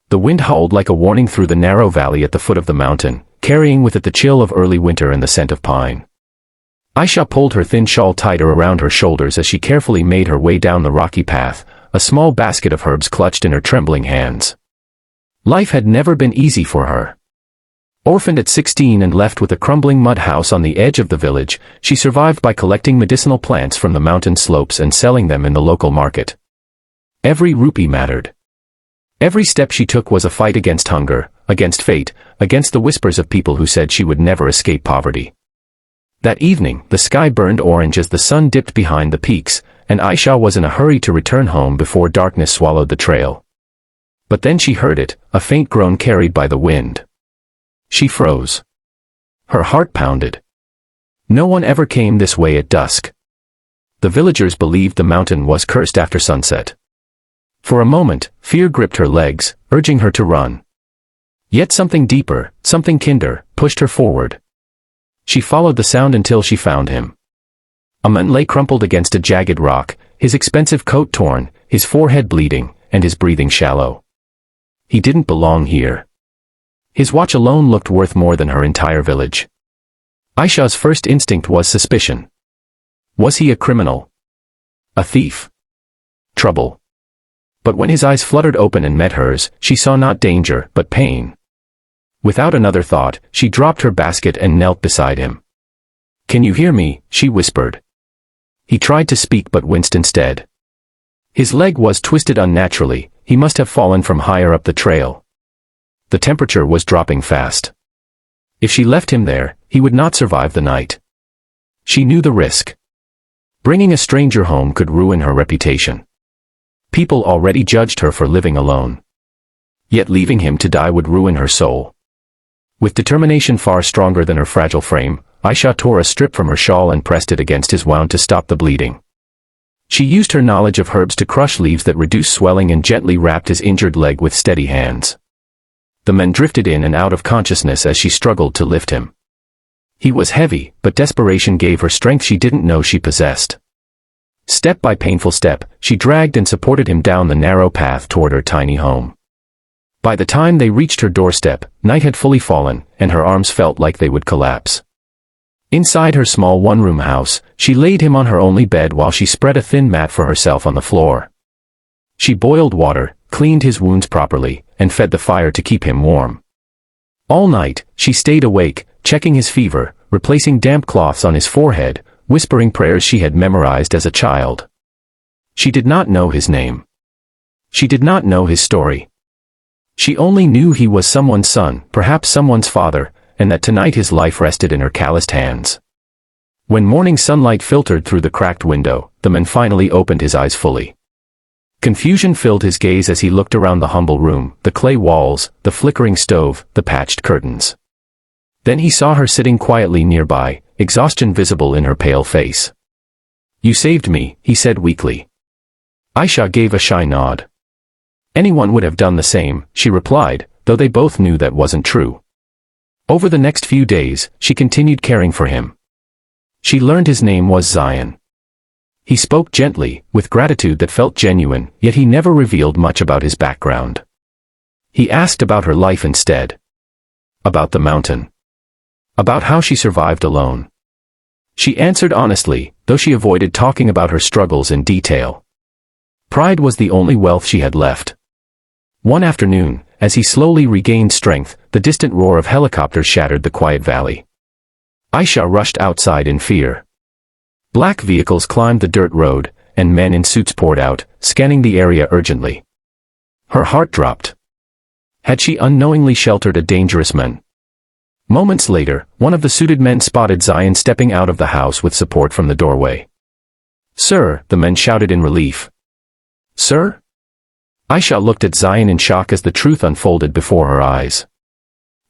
The wind howled like a warning through the narrow valley at the foot of the mountain, carrying with it the chill of early winter and the scent of pine. Aisha pulled her thin shawl tighter around her shoulders as she carefully made her way down the rocky path, a small basket of herbs clutched in her trembling hands. Life had never been easy for her. Orphaned at 16 and left with a crumbling mud house on the edge of the village, she survived by collecting medicinal plants from the mountain slopes and selling them in the local market. Every rupee mattered. Every step she took was a fight against hunger, against fate, against the whispers of people who said she would never escape poverty. That evening, the sky burned orange as the sun dipped behind the peaks, and Aisha was in a hurry to return home before darkness swallowed the trail. But then she heard it, a faint groan carried by the wind. She froze. Her heart pounded. No one ever came this way at dusk. The villagers believed the mountain was cursed after sunset. For a moment, fear gripped her legs, urging her to run. Yet something deeper, something kinder, pushed her forward. She followed the sound until she found him. A man lay crumpled against a jagged rock, his expensive coat torn, his forehead bleeding, and his breathing shallow. He didn't belong here. His watch alone looked worth more than her entire village. Aisha's first instinct was suspicion. Was he a criminal? A thief? Trouble? But when his eyes fluttered open and met hers, she saw not danger, but pain. Without another thought, she dropped her basket and knelt beside him. "Can you hear me?" she whispered. He tried to speak but winced instead. His leg was twisted unnaturally, he must have fallen from higher up the trail. The temperature was dropping fast. If she left him there, he would not survive the night. She knew the risk. Bringing a stranger home could ruin her reputation. People already judged her for living alone. Yet leaving him to die would ruin her soul. With determination far stronger than her fragile frame, Aisha tore a strip from her shawl and pressed it against his wound to stop the bleeding. She used her knowledge of herbs to crush leaves that reduced swelling and gently wrapped his injured leg with steady hands. The man drifted in and out of consciousness as she struggled to lift him. He was heavy, but desperation gave her strength she didn't know she possessed. Step by painful step, she dragged and supported him down the narrow path toward her tiny home. By the time they reached her doorstep, night had fully fallen, and her arms felt like they would collapse. Inside her small one-room house, she laid him on her only bed while she spread a thin mat for herself on the floor. She boiled water, cleaned his wounds properly, and fed the fire to keep him warm. All night, she stayed awake, checking his fever, replacing damp cloths on his forehead, whispering prayers she had memorized as a child. She did not know his name. She did not know his story. She only knew he was someone's son, perhaps someone's father, and that tonight his life rested in her calloused hands. When morning sunlight filtered through the cracked window, the man finally opened his eyes fully. Confusion filled his gaze as he looked around the humble room, the clay walls, the flickering stove, the patched curtains. Then he saw her sitting quietly nearby, exhaustion visible in her pale face. "You saved me," he said weakly. Aisha gave a shy nod. "Anyone would have done the same," she replied, though they both knew that wasn't true. Over the next few days, she continued caring for him. She learned his name was Zion. He spoke gently, with gratitude that felt genuine, yet he never revealed much about his background. He asked about her life instead. About the mountain. About how she survived alone. She answered honestly, though she avoided talking about her struggles in detail. Pride was the only wealth she had left. One afternoon, as he slowly regained strength, the distant roar of helicopters shattered the quiet valley. Aisha rushed outside in fear. Black vehicles climbed the dirt road, and men in suits poured out, scanning the area urgently. Her heart dropped. Had she unknowingly sheltered a dangerous man? Moments later, one of the suited men spotted Zion stepping out of the house with support from the doorway. "Sir," the men shouted in relief. "Sir?" Aisha looked at Zion in shock as the truth unfolded before her eyes.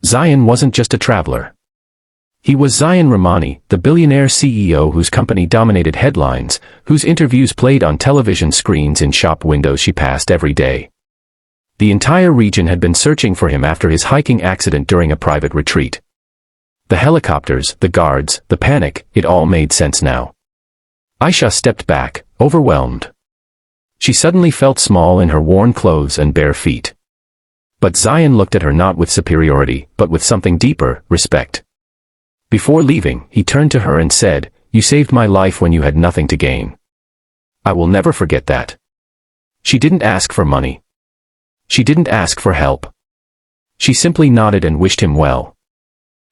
Zion wasn't just a traveler. He was Zion Rahmani, the billionaire CEO whose company dominated headlines, whose interviews played on television screens in shop windows she passed every day. The entire region had been searching for him after his hiking accident during a private retreat. The helicopters, the guards, the panic, it all made sense now. Aisha stepped back, overwhelmed. She suddenly felt small in her worn clothes and bare feet. But Zion looked at her not with superiority, but with something deeper, respect. Before leaving, he turned to her and said, "You saved my life when you had nothing to gain. I will never forget that." She didn't ask for money. She didn't ask for help. She simply nodded and wished him well.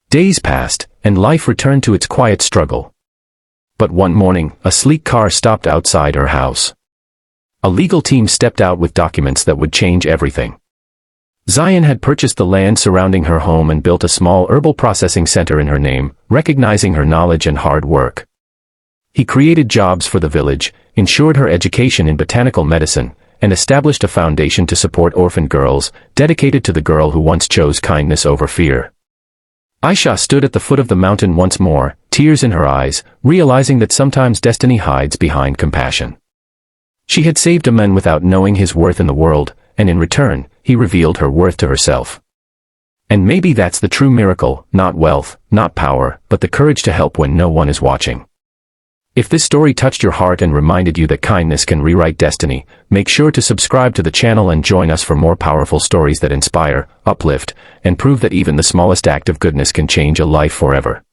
Days passed, and life returned to its quiet struggle. But one morning, a sleek car stopped outside her house. A legal team stepped out with documents that would change everything. Zion had purchased the land surrounding her home and built a small herbal processing center in her name, recognizing her knowledge and hard work. He created jobs for the village, ensured her education in botanical medicine, and established a foundation to support orphan girls, dedicated to the girl who once chose kindness over fear. Aisha stood at the foot of the mountain once more, tears in her eyes, realizing that sometimes destiny hides behind compassion. She had saved a man without knowing his worth in the world, and in return, he revealed her worth to herself. And maybe that's the true miracle, not wealth, not power, but the courage to help when no one is watching. If this story touched your heart and reminded you that kindness can rewrite destiny, make sure to subscribe to the channel and join us for more powerful stories that inspire, uplift, and prove that even the smallest act of goodness can change a life forever.